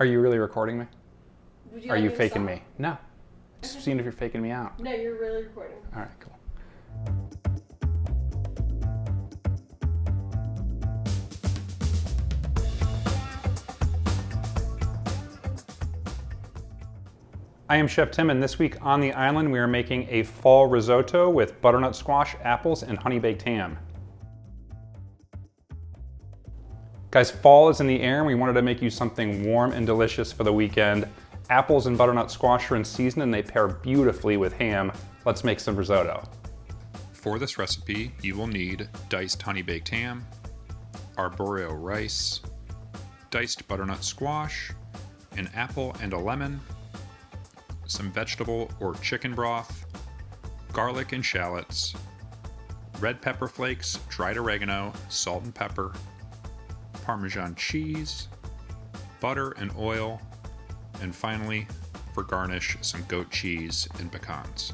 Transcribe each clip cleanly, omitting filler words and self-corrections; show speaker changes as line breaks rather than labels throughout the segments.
Are you really recording me?
Would you
Are
like
you
me to
faking
stop?
me? No. Just seeing if you're faking me out.
No, you're really recording.
All right, cool. I am Chef Tim, and this week on the island we are making a fall risotto with butternut squash, apples, and honey baked ham. Guys, fall is in the air and we wanted to make you something warm and delicious for the weekend. Apples and butternut squash are in season and they pair beautifully with ham. Let's make some risotto.
For this recipe, you will need diced honey baked ham, arborio rice, diced butternut squash, an apple and a lemon, some vegetable or chicken broth, garlic and shallots, red pepper flakes, dried oregano, salt and pepper, Parmesan cheese, butter and oil, and finally, for garnish, some goat cheese and pecans.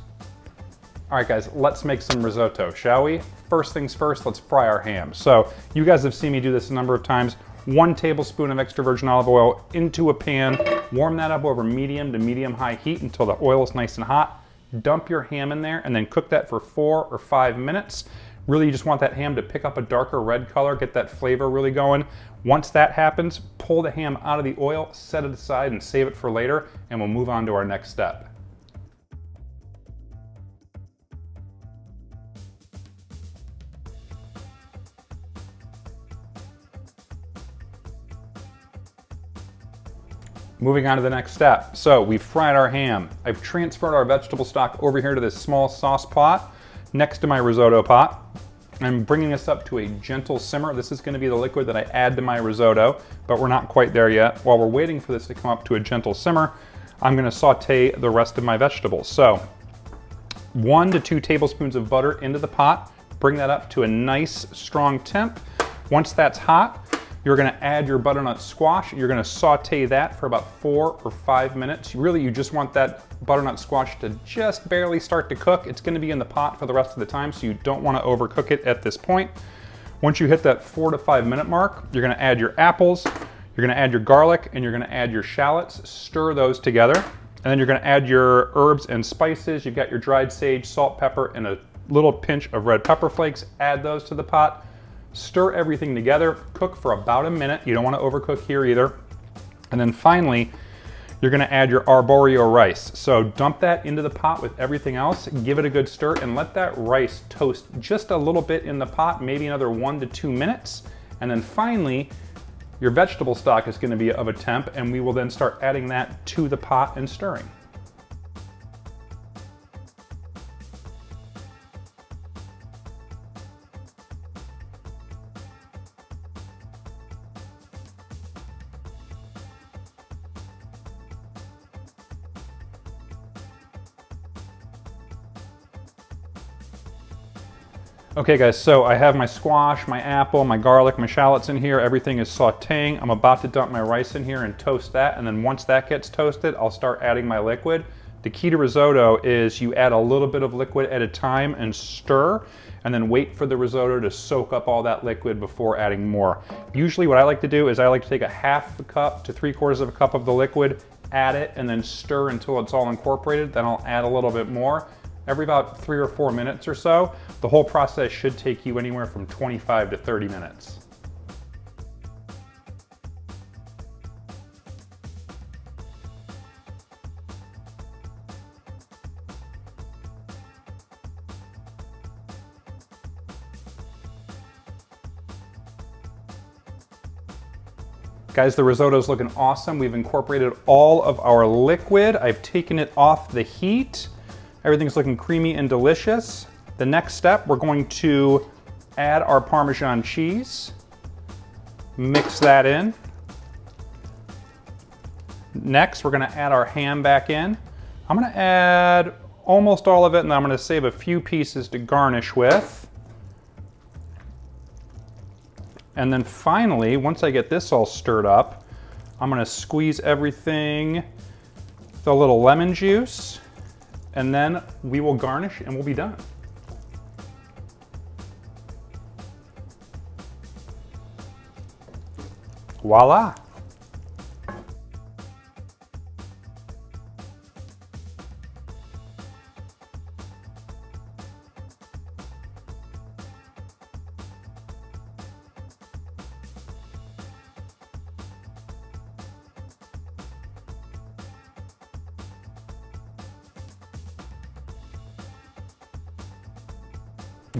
All right guys, let's make some risotto, shall we? First things first, let's fry our ham. So you guys have seen me do this a number of times. 1 tablespoon of extra virgin olive oil into a pan, warm that up over medium to medium-high heat until the oil is nice and hot. Dump your ham in there and then cook that for 4 or 5 minutes. Really, you just want that ham to pick up a darker red color, get that flavor really going. Once that happens, pull the ham out of the oil, set it aside and save it for later, and we'll move on to our next step. Moving on to the next step. So we've fried our ham. I've transferred our vegetable stock over here to this small sauce pot next to my risotto pot. I'm bringing this up to a gentle simmer. This is going to be the liquid that I add to my risotto, but we're not quite there yet. While we're waiting for this to come up to a gentle simmer, I'm going to saute the rest of my vegetables. So 1 to 2 tablespoons of butter into the pot. Bring that up to a nice strong temp. Once that's hot, you're going to add your butternut squash. You're going to saute that for about 4 or 5 minutes. Really, you just want that butternut squash to just barely start to cook. It's going to be in the pot for the rest of the time, so you don't want to overcook it at this point. Once you hit that 4 to 5 minute mark, you're going to add your apples, you're going to add your garlic, and you're going to add your shallots. Stir those together. And then you're going to add your herbs and spices. You've got your dried sage, salt, pepper, and a little pinch of red pepper flakes. Add those to the pot. Stir everything together, cook for about a minute. You don't want to overcook here either. And then finally, you're going to add your arborio rice. So dump that into the pot with everything else, give it a good stir, and let that rice toast just a little bit in the pot, maybe another 1 to 2 minutes. And then finally, your vegetable stock is going to be of a temp, and we will then start adding that to the pot and stirring. Okay guys, so I have my squash, my apple, my garlic, my shallots in here. Everything is sauteing. I'm about to dump my rice in here and toast that. And then once that gets toasted, I'll start adding my liquid. The key to risotto is you add a little bit of liquid at a time and stir, and then wait for the risotto to soak up all that liquid before adding more. Usually what I like to do is I like to take a 1/2 cup to 3/4 cup of the liquid, add it, and then stir until it's all incorporated. Then I'll add a little bit more. Every about 3 or 4 minutes or so. The whole process should take you anywhere from 25 to 30 minutes. Guys, the risotto's looking awesome. We've incorporated all of our liquid. I've taken it off the heat. Everything's looking creamy and delicious. The next step, we're going to add our Parmesan cheese. Mix that in. Next, we're gonna add our ham back in. I'm gonna add almost all of it, and I'm gonna save a few pieces to garnish with. And then finally, once I get this all stirred up, I'm gonna squeeze everything with a little lemon juice. And then we will garnish and we'll be done. Voila.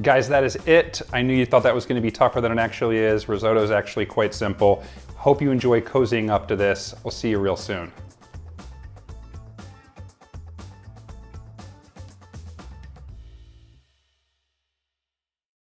Guys, that is it. I knew you thought that was going to be tougher than it actually is. Risotto is actually quite simple. Hope you enjoy cozying up to this. We'll see you real soon.